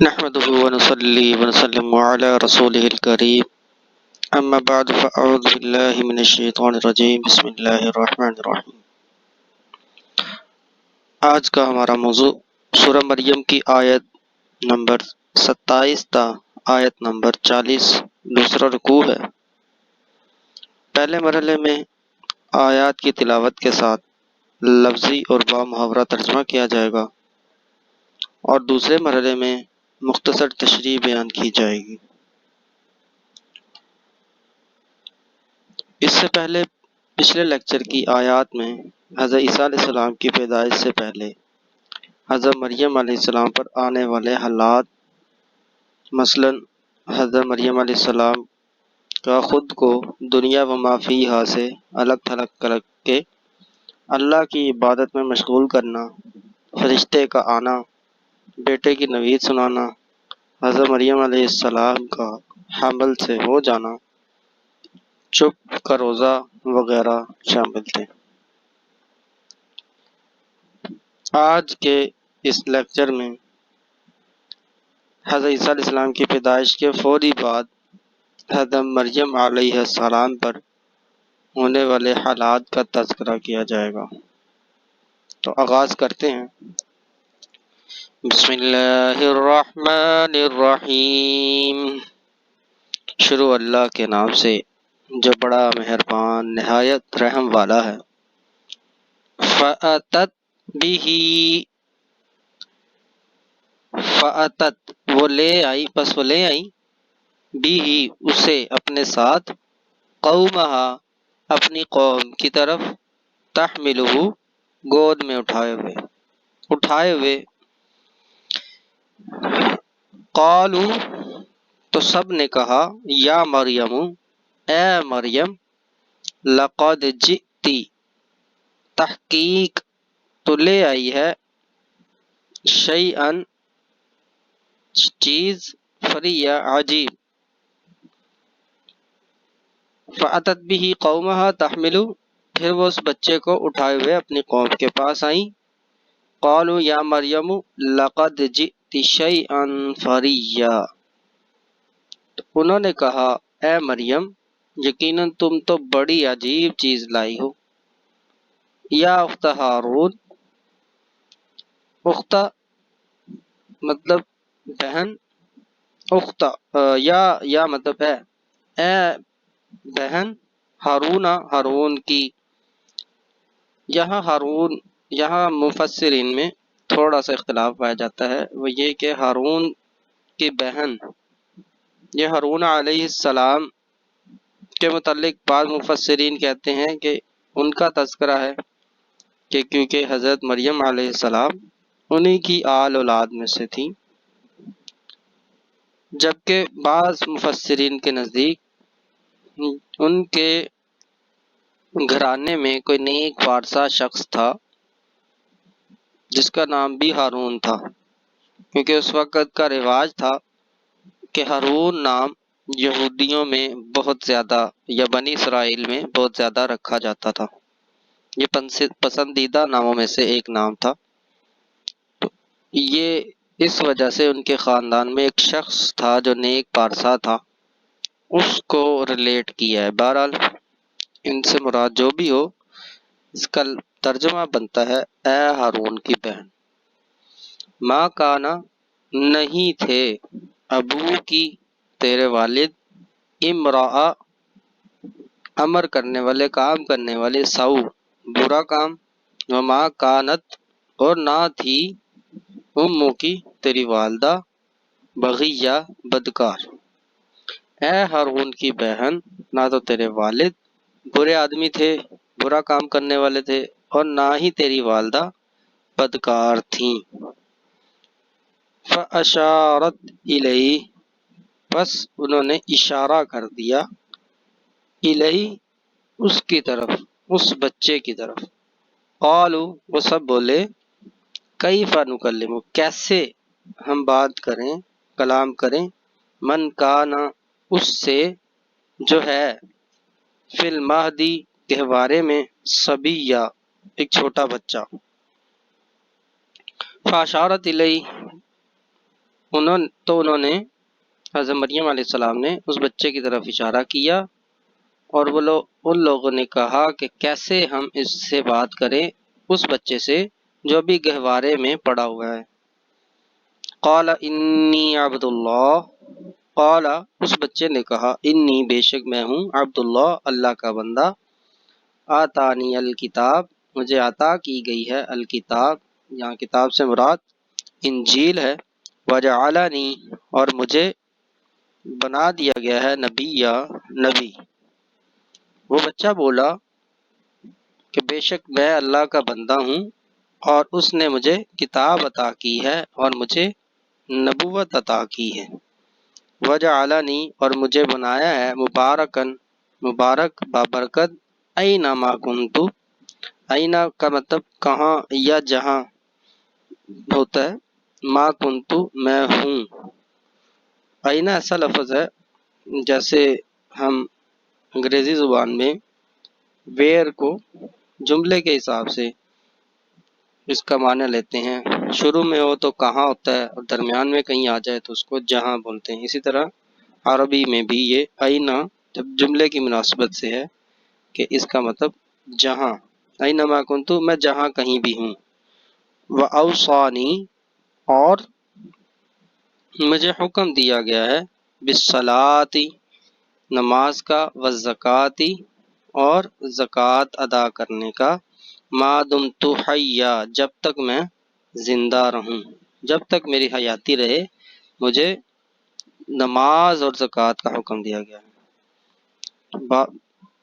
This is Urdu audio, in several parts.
نحمده ونصلي ونسلم على رسوله الكريم اما بعد فاعوذ بالله من الشیطان الرجیم بسم اللہ الرحمن الرحیم۔ آج کا ہمارا موضوع سورہ مریم کی آیت نمبر 27 تا آیت نمبر 40 دوسرا رکوع ہے۔ پہلے مرحلے میں آیات کی تلاوت کے ساتھ لفظی اور با محاورہ ترجمہ کیا جائے گا اور دوسرے مرحلے میں مختصر تشریح بیان کی جائے گی۔ اس سے پہلے پچھلے لیکچر کی آیات میں حضرت عیسیٰ علیہ السلام کی پیدائش سے پہلے حضرت مریم علیہ السلام پر آنے والے حالات، مثلا حضرت مریم علیہ السلام کا خود کو دنیا و ما فیہا سے الگ تھلگ کر کے اللہ کی عبادت میں مشغول کرنا، فرشتے کا آنا، بیٹے کی نوید سنانا، حضرت مریم علیہ السلام کا حمل سے ہو جانا، چپ کا روزہ وغیرہ شامل تھے۔ آج کے اس لیکچر میں حضرت عیسیٰ علیہ السلام کی پیدائش کے فوری بعد حضرت مریم علیہ السلام پر ہونے والے حالات کا تذکرہ کیا جائے گا۔ تو آغاز کرتے ہیں۔ بسم اللہ الرحمن الرحیم۔ شروع اللہ کے نام سے جو بڑا مہربان نہایت رحم والا ہے۔ فَأَتَتْ بِهِ، فَأَتَتْ وہ لے آئی، پس وہ لے آئی، بِهِ اسے اپنے ساتھ، قومها اپنی قوم کی طرف، تحملہ گود میں اٹھائے ہوئے، قالوا تو سب نے کہا، یا مریم اے مریم، لقد جئتی تحقیق تو لے آئی ہے، شیئن چیز، فریہ عجیب، فأتت به قومها تحملو پھر وہ اس بچے کو اٹھائے ہوئے اپنی قوم کے پاس آئیں، قالوا یا مریم لقد جئتی شیئا فریہ تو انہوں نے کہا، اے مریم یقیناً تم تو بڑی عجیب چیز لائی ہو۔ یا اخت ہارون، اختہ مطلب بہن، اختہ یا مطلب ہے اے بہن ہارون، ہارون کی۔ یہاں مفسرین میں تھوڑا سا اختلاف پایا جاتا ہے، وہ یہ کہ ہارون کی بہن، یہ ہارون علیہ السلام کے متعلق بعض مفسرین کہتے ہیں کہ ان کا تذکرہ ہے کہ کیونکہ حضرت مریم علیہ السلام انہی کی آل اولاد میں سے تھیں، جبکہ بعض مفسرین کے نزدیک ان کے گھرانے میں کوئی نیک وارثہ شخص تھا جس کا نام بھی ہارون تھا، کیونکہ اس وقت کا رواج تھا کہ ہارون نام یہودیوں میں بہت زیادہ یا بنی اسرائیل میں بہت زیادہ رکھا جاتا تھا، یہ پسندیدہ ناموں میں سے ایک نام تھا۔ تو یہ اس وجہ سے ان کے خاندان میں ایک شخص تھا جو نیک پارسا تھا، اس کو ریلیٹ کیا ہے۔ بہرحال ان سے مراد جو بھی ہو، اس کا ترجمہ بنتا ہے اے ہارون کی بہن۔ ما کانا نہیں تھے، ابو کی تیرے والد، امرا امر کرنے والے، کام کرنے والے، سو برا کام، وما کانت اور نہ تھی، امو کی تیری والدہ، بغیہ بدکار۔ اے ہارون کی بہن، نہ تو تیرے والد برے آدمی تھے، برا کام کرنے والے تھے، اور نہ ہی تیری والدہ بدکار تھیں۔ فَأَشَارَتْ إِلَيْهِ پس انہوں نے اشارہ کر دیا، الیہ اس کی طرف، اس بچے کی طرف۔ قالوا وہ سب بولے، کیف نکلم کیسے ہم بات کریں، کلام کریں، من کانا اس سے جو ہے، فی المہدی گہوارے میں، صبیہ ایک چھوٹا بچہ۔ فاشارت الیہ انہوں نے حضرت مریم علیہ السلام نے اس بچے کی طرف اشارہ کیا، اور وہ ان لوگوں نے کہا کہ کیسے ہم اس سے بات کریں، اس بچے سے جو بھی گہوارے میں پڑا ہوا ہے۔ قال انی عبد اللہ، قال اس بچے نے کہا، انی بے شک میں ہوں، عبد اللہ اللہ کا بندہ، آتانی الکتاب مجھے عطا کی گئی ہے الکتاب، یہاں کتاب سے مراد انجیل ہے، وجعلنی اور مجھے بنا دیا گیا ہے نبی یا نبی۔ وہ بچہ بولا کہ بے شک میں اللہ کا بندہ ہوں اور اس نے مجھے کتاب عطا کی ہے اور مجھے نبوت عطا کی ہے، وجعلنی اور مجھے بنایا ہے مبارکن مبارک بابرکت، اینما کنتو، اینا کا مطلب کہاں یا جہاں ہوتا ہے، ما کنتو میں ہوں۔ اینا ایسا لفظ ہے جیسے ہم انگریزی زبان میں ویئر کو جملے کے حساب سے اس کا معنی لیتے ہیں، شروع میں ہو تو کہاں ہوتا ہے اور درمیان میں کہیں آ جائے تو اس کو جہاں بولتے ہیں۔ اسی طرح عربی میں بھی یہ اینا جب جملے کی مناسبت سے ہے کہ اس کا مطلب جہاں، اینما کنتو میں جہاں کہیں بھی ہوں، وَأَوْصَانِی اور مجھے حکم دیا گیا ہے بالصلاۃ نماز کا، والزکاۃ اور زکوٰۃ ادا کرنے کا، ما دمت حیا جب تک میں زندہ رہوں، جب تک میری حیاتی رہے مجھے نماز اور زکوٰۃ کا حکم دیا گیا ہے۔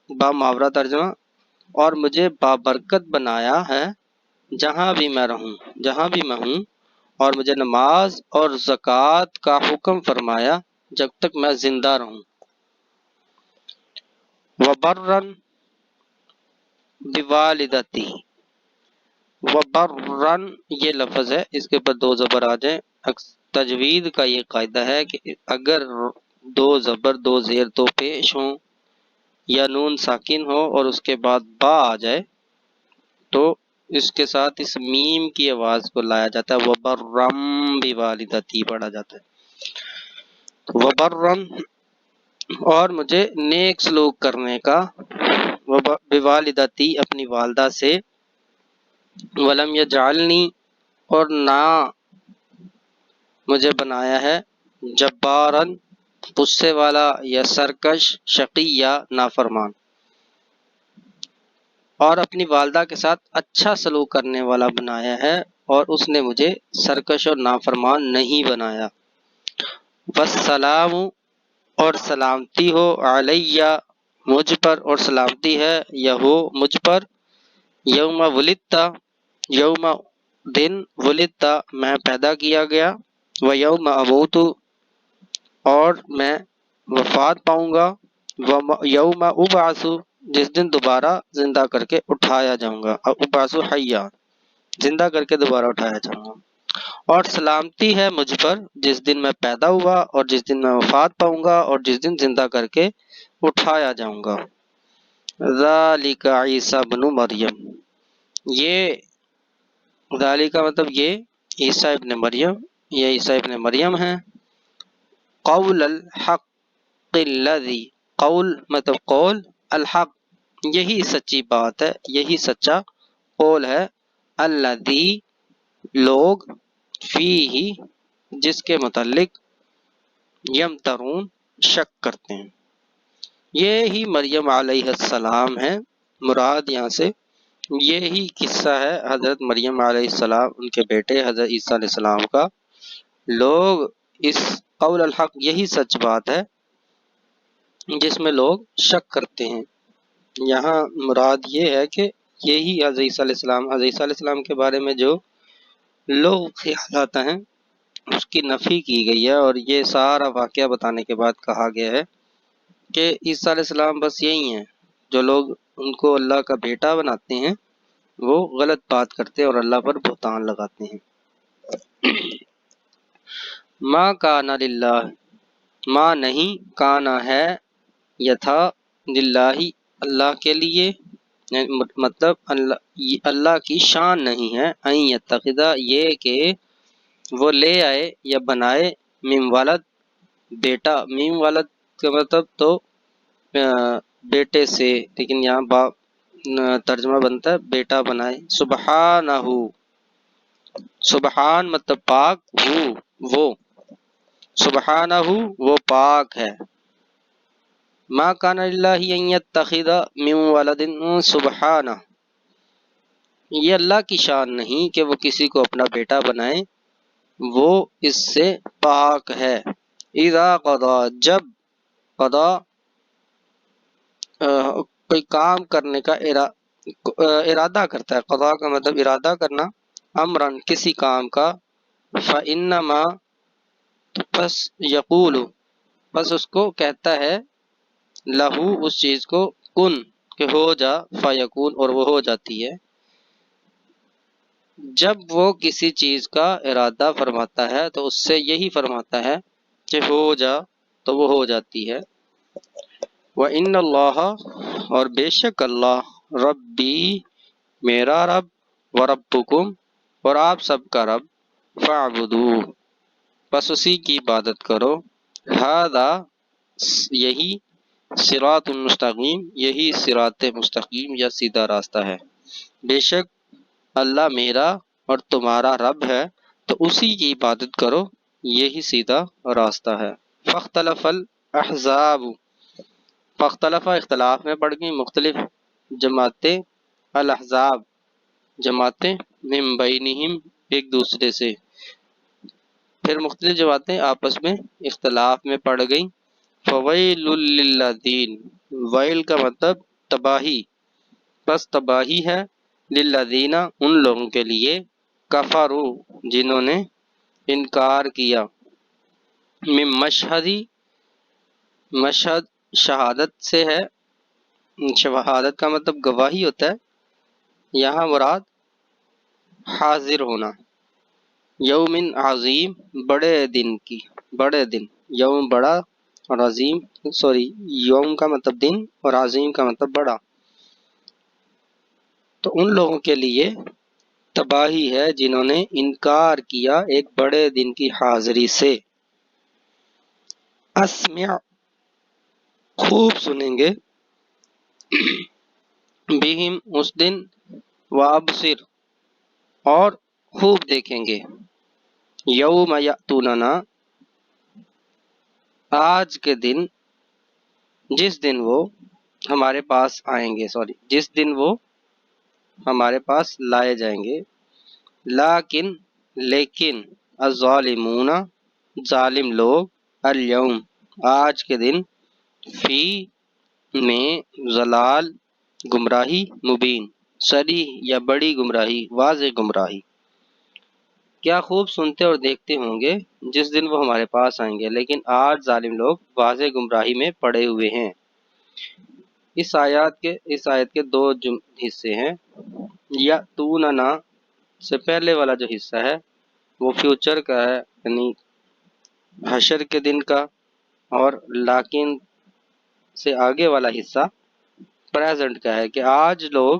با محاورہ ترجمہ، اور مجھے بابرکت بنایا ہے جہاں بھی میں رہوں، جہاں بھی میں ہوں، اور مجھے نماز اور زکوٰۃ کا حکم فرمایا جب تک میں زندہ رہوں۔ وبرن بوالدتی، وبرن یہ لفظ ہے، اس کے اوپر دو زبر آ جائیں۔ تجوید کا یہ قاعدہ ہے کہ اگر دو زبر دو زیر دو پیش ہوں یا نون ساکن ہو اور اس کے بعد با آ جائے تو اس کے ساتھ اس میم کی آواز کو لایا جاتا ہے، وبرم بوالدتی پڑھا جاتا ہے۔ وبرم اور مجھے نیک سلوک کرنے کا، بوالدتی اپنی والدہ سے، ولم یجعلنی اور نہ مجھے بنایا ہے، جبارن غصے والا یا سرکش، شقی یا نافرمان، اور اپنی والدہ کے ساتھ اچھا سلوک کرنے والا بنایا ہے، اور اس نے مجھے سرکش اور نافرمان نہیں بنایا۔ والسلام اور سلامتی ہو، علیہ مجھ پر، اور سلامتی ہے یا ہو مجھ پر، یوم ولدتا یوم دن، ولدتا میں پیدا کیا گیا، و یوم اموت اور میں وفات پاؤں گا، و یوم ابعث جس دن دوبارہ زندہ کر کے اٹھایا جاؤں گا، ابعث حیا زندہ کر کے دوبارہ اٹھایا جاؤں گا، اور سلامتی ہے مجھ پر جس دن میں پیدا ہوا اور جس دن میں وفات پاؤں گا اور جس دن زندہ کر کے اٹھایا جاؤں گا۔ ذالک عیسی ابن مریم، یہ ذالک کا مطلب یہ عیسیٰ ابن مریم، یہ عیسیٰ ابن مریم ہیں، قول الحق الذی، قول مطلب قول، الحق یہی سچی بات ہے، یہی سچا قول ہے، الذی لوگ، فیہ جس کے متعلق، یمترون شک کرتے ہیں۔ یہی مریم علیہ السلام ہے، مراد یہاں سے یہی قصہ ہے حضرت مریم علیہ السلام، ان کے بیٹے حضرت عیسیٰ علیہ السلام کا۔ لوگ اس قول الحق یہی سچ بات ہے جس میں لوگ شک کرتے ہیں۔ یہاں مراد یہ ہے کہ یہی حضرت عیسیٰ علیہ السلام، حضرت عیسیٰ علیہ السلام کے بارے میں جو لوگ خیالات ہیں اس کی نفی کی گئی ہے، اور یہ سارا واقعہ بتانے کے بعد کہا گیا ہے کہ عیسیٰ علیہ السلام بس یہی ہیں، جو لوگ ان کو اللہ کا بیٹا بناتے ہیں وہ غلط بات کرتے ہیں اور اللہ پر بہتان لگاتے ہیں۔ ما کان للہ، ما نہیں، کانا ہے، یتھا للہ اللہ کے لیے، مطلب اللہ کی شان نہیں ہے، این یتخذ یہ کہ وہ لے آئے یا بنائے میم ولد بیٹا، میم ولد کا مطلب تو بیٹے سے، لیکن یہاں ترجمہ بنتا ہے بیٹا بنائے، سبحانہ، سبحان مطلب پاک، وہ سبحانہ وہ پاک ہے، ما کان للہ ان یتخذ من ولد سبحانہ، یہ اللہ کی شان نہیں کہ وہ کسی کو اپنا بیٹا بنائے، وہ اس سے پاک ہے، اذا قضا جب قضا کوئی کام کرنے کا ارادہ کرتا ہے، قضا کا مطلب ارادہ کرنا، امرن کسی کام کا، فانما پس یقول پس اس کو کہتا ہے، لہو اس چیز کو، کن کہ ہو جا، فیکون اور وہ ہو جاتی ہے، جب وہ کسی چیز کا ارادہ فرماتا ہے تو اس سے یہی فرماتا ہے کہ ہو جا تو وہ ہو جاتی ہے، وَإِنَّ اللَّهَ اور بے شک اللہ، ربی میرا رب، وَرَبُّكُمْ اور آپ سب کا رب، فَاعْبُدُوهُ پس اسی کی عبادت کرو، ہذا یہی، صراط مستقیم یہی صراط مستقیم یا سیدھا راستہ ہے، بے شک اللہ میرا اور تمہارا رب ہے تو اسی کی عبادت کرو، یہی سیدھا راستہ ہے۔ فاختلف الاحزاب فاختلف اختلاف میں پڑ گئی مختلف جماعتیں، الاحزاب جماعتیں، من بینہم ایک دوسرے سے، پھر مختلف جماعتیں آپس میں اختلاف میں پڑ گئیں، فویل للذین، ویل کا مطلب تباہی، بس تباہی ہے، للذین ان لوگوں کے لیے، کفروا جنہوں نے انکار کیا، من مشہدی مشہد شہادت سے ہے، شہادت کا مطلب گواہی ہوتا ہے، یہاں مراد حاضر ہونا، یوم عظیم بڑے دن کی، بڑے دن، یوم بڑا اور عظیم، یوم کا مطلب دن اور عظیم کا مطلب بڑا، تو ان لوگوں کے لیے تباہی ہے جنہوں نے انکار کیا ایک بڑے دن کی حاضری سے، اسمع خوب سنیں گے، بہم اس دن، وابصر اور خوب دیکھیں گے، یوم یأتوننا آج کے دن، جس دن وہ ہمارے پاس آئیں گے، جس دن وہ ہمارے پاس لائے جائیں گے، لیکن الظالمون ظالم لوگ، الیوم آج کے دن، فی میں ضلال گمراہی، مبین صریح یا بڑی گمراہی، واضح گمراہی، کیا خوب سنتے اور دیکھتے ہوں گے جس دن وہ ہمارے پاس آئیں گے، لیکن آج ظالم لوگ واضح گمراہی میں پڑے ہوئے ہیں۔ اس آیت کے دو حصے ہیں، یأتوننا سے پہلے والا جو حصہ ہے وہ فیوچر کا ہے، یعنی حشر کے دن کا، اور لیکن سے آگے والا حصہ پریزنٹ کا ہے کہ آج لوگ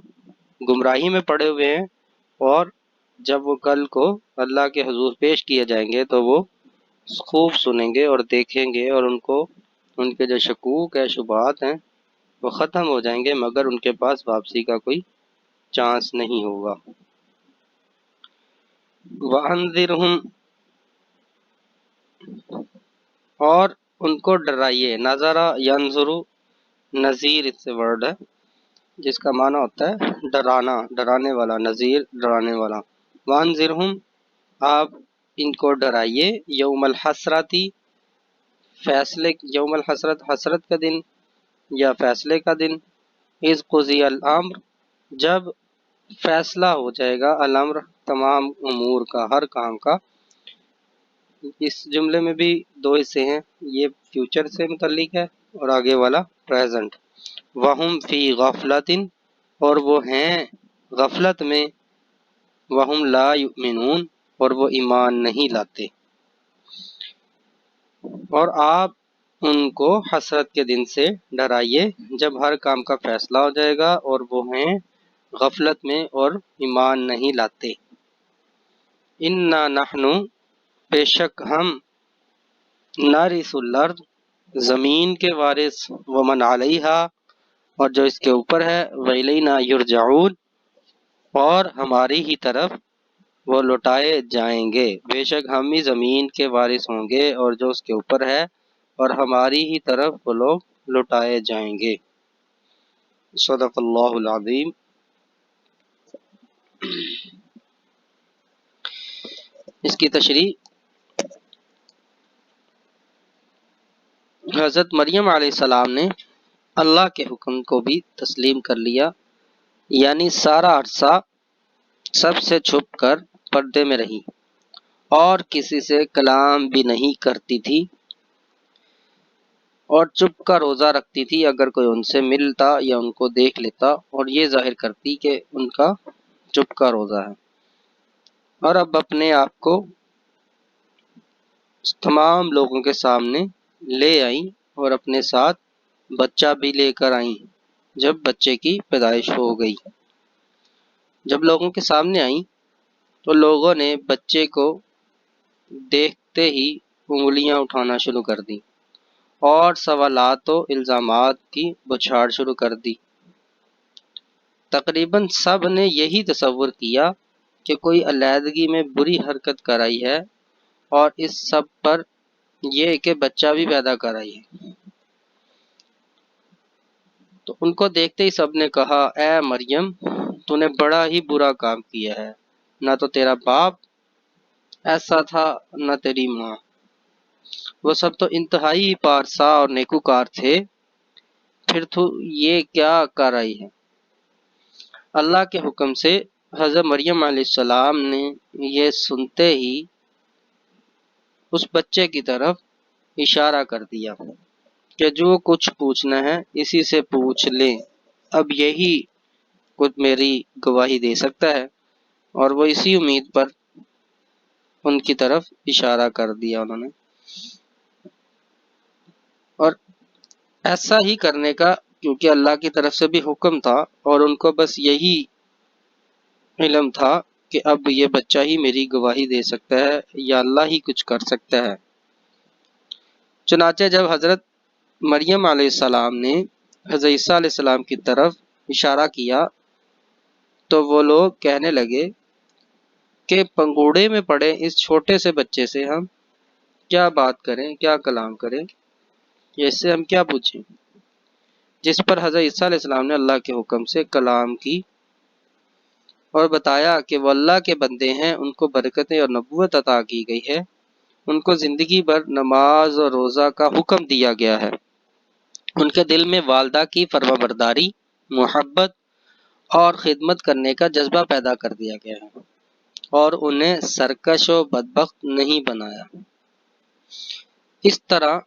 گمراہی میں پڑے ہوئے ہیں، اور جب وہ کل کو اللہ کے حضور پیش کیے جائیں گے تو وہ خوب سنیں گے اور دیکھیں گے، اور ان کے جو شکوک ہے، شبہات ہیں، وہ ختم ہو جائیں گے، مگر ان کے پاس واپسی کا کوئی چانس نہیں ہوگا۔ وَأَنذِرْهُمْ اور ان کو ڈرائیے، نظرا ینظر، نذیر اس سے ورڈ ہے جس کا معنی ہوتا ہے ڈرانا، ڈرانے والا، نذیر ڈرانے والا، وَأَنذِرْهُمْ آپ ان کو ڈرائیے، یوم الحسرتی یوم الحسرت حسرت کا دن یا فیصلے کا دن، اذ قضی الامر جب فیصلہ ہو جائے گا، الامر تمام امور کا، ہر کام کا، اس جملے میں بھی دو حصے ہیں، یہ فیوچر سے متعلق ہے اور آگے والا پریزنٹ، وہم فی غفلت اور وہ ہیں غفلت میں، وہم لا یؤمنون اور وہ ایمان نہیں لاتے، اور آپ ان کو حسرت کے دن سے ڈرائیے جب ہر کام کا فیصلہ ہو جائے گا اور وہ ہیں غفلت میں اور ایمان نہیں لاتے، انا نحن بے شک ہم نارث الارض زمین کے وارث ومن علیہا اور جو اس کے اوپر ہے وإلینا یرجعون اور ہماری ہی طرف وہ لوٹائے جائیں گے۔ بے شک ہم ہی زمین کے وارث ہوں گے اور جو اس کے اوپر ہے اور ہماری ہی طرف وہ لوگ لوٹائے جائیں گے۔ صدق اللہ العظیم۔ اس کی تشریح حضرت مریم علیہ السلام نے اللہ کے حکم کو بھی تسلیم کر لیا، یعنی سارا عرصہ سب سے چھپ کر پردے میں رہی اور کسی سے کلام بھی نہیں کرتی تھی اور چپ کا روزہ رکھتی تھی اگر کوئی ان سے ملتا یا ان کو دیکھ لیتا، اور یہ ظاہر کرتی کہ ان کا چپ کا روزہ ہے، اور اب اپنے آپ کو تمام لوگوں کے سامنے لے آئیں اور اپنے ساتھ بچہ بھی لے کر آئیں۔ جب بچے کی پیدائش ہو گئی، جب لوگوں کے سامنے آئیں تو لوگوں نے بچے کو دیکھتے ہی انگلیاں اٹھانا شروع کر دی اور سوالات و الزامات کی بچھاڑ شروع کر دی۔ تقریباً سب نے یہی تصور کیا کہ کوئی علیحدگی میں بری حرکت کرائی ہے، اور اس سب پر یہ کہ بچہ بھی پیدا کرائی ہے۔ تو ان کو دیکھتے ہی سب نے کہا، اے مریم، تو نے بڑا ہی برا کام کیا ہے، نہ تو تیرا باپ ایسا تھا نہ تیری ماں، وہ سب تو انتہائی پارسا اور نیکوکار تھے، پھر تو یہ کیا کر آئی ہے؟ اللہ کے حکم سے حضرت مریم علیہ السلام نے یہ سنتے ہی اس بچے کی طرف اشارہ کر دیا کہ جو کچھ پوچھنا ہے اسی سے پوچھ لیں، اب یہی خود میری گواہی دے سکتا ہے، اور وہ اسی امید پر ان کی طرف اشارہ کر دیا انہوں نے، اور ایسا ہی کرنے کا کیونکہ اللہ کی طرف سے بھی حکم تھا، اور ان کو بس یہی علم تھا کہ اب یہ بچہ ہی میری گواہی دے سکتا ہے یا اللہ ہی کچھ کر سکتا ہے۔ چنانچہ جب حضرت مریم علیہ السلام نے حضرت عیسیٰ علیہ السلام کی طرف اشارہ کیا تو وہ لوگ کہنے لگے کہ پنگوڑے میں پڑے اس چھوٹے سے بچے سے ہم کیا بات کریں، کیا کلام کریں، یا اس سے ہم کیا پوچھیں؟ جس پر حضرت عیسیٰ علیہ السلام نے اللہ کے حکم سے کلام کی اور بتایا کہ وہ اللہ کے بندے ہیں، ان کو برکتیں اور نبوت عطا کی گئی ہے، ان کو زندگی بھر نماز اور روزہ کا حکم دیا گیا ہے، ان کے دل میں والدہ کی فرمانبرداری، محبت اور خدمت کرنے کا جذبہ پیدا کر دیا گیا ہے، اور انہیں سرکش و بدبخت نہیں بنایا۔ اس طرح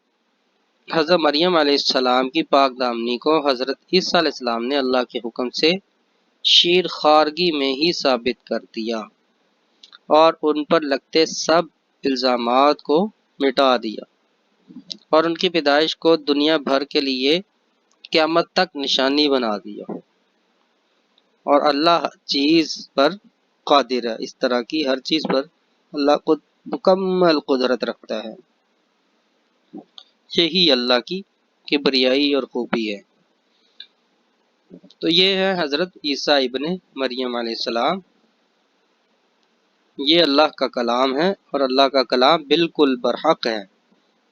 حضرت مریم علیہ السلام کی پاک دامنی کو حضرت عیسیٰ علیہ السلام نے اللہ کے حکم سے شیر خارگی میں ہی ثابت کر دیا اور ان پر لگتے سب الزامات کو مٹا دیا، اور ان کی پیدائش کو دنیا بھر کے لیے قیامت تک نشانی بنا دیا، اور اللہ ہر چیز پر قادر ہے، اس طرح کی ہر چیز پر اللہ خود مکمل قدرت رکھتا ہے۔ یہی اللہ کی کبریائی اور خوبی ہے۔ تو یہ ہے حضرت عیسیٰ ابن مریم علیہ السلام، یہ اللہ کا کلام ہے، اور اللہ کا کلام بالکل برحق ہے۔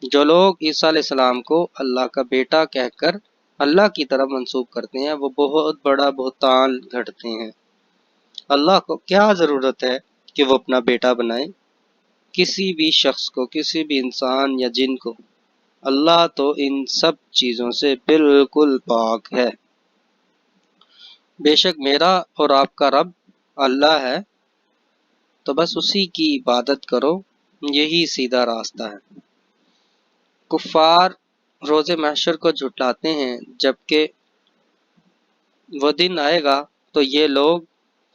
جو لوگ عیسیٰ علیہ السلام کو اللہ کا بیٹا کہہ کر اللہ کی طرف منسوب کرتے ہیں وہ بہت بڑا بہتان گھڑتے ہیں۔ اللہ کو کیا ضرورت ہے کہ وہ اپنا بیٹا بنائے کسی بھی شخص کو، کسی بھی انسان یا جن کو؟ اللہ تو ان سب چیزوں سے بالکل پاک ہے۔ بے شک میرا اور آپ کا رب اللہ ہے، تو بس اسی کی عبادت کرو، یہی سیدھا راستہ ہے۔ کفار روز محشر کو جھٹلاتے ہیں، جبکہ وہ دن آئے گا تو یہ لوگ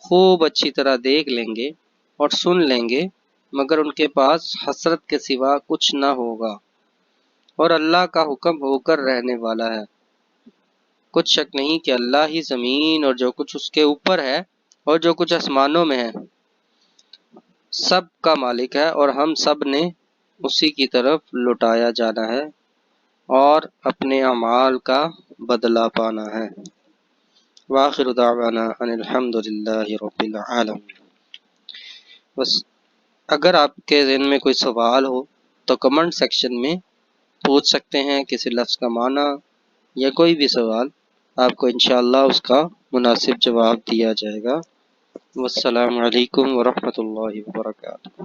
خوب اچھی طرح دیکھ لیں گے اور سن لیں گے، مگر ان کے پاس حسرت کے سوا کچھ نہ ہوگا، اور اللہ کا حکم ہو کر رہنے والا ہے۔ کچھ شک نہیں کہ اللہ ہی زمین اور جو کچھ اس کے اوپر ہے اور جو کچھ آسمانوں میں ہے سب کا مالک ہے اور ہم سب نے اسی کی طرف لوٹایا جانا ہے اور اپنے اعمال کا بدلہ پانا ہے۔ وآخر دعوانا ان الحمد للہ رب العالمین۔ بس اگر آپ کے ذہن میں کوئی سوال ہو تو کمنٹ سیکشن میں پوچھ سکتے ہیں، کسی لفظ کا معنی یا کوئی بھی سوال، آپ کو انشاءاللہ اس کا مناسب جواب دیا جائے گا۔ والسلام علیکم ورحمۃ اللہ وبرکاتہ۔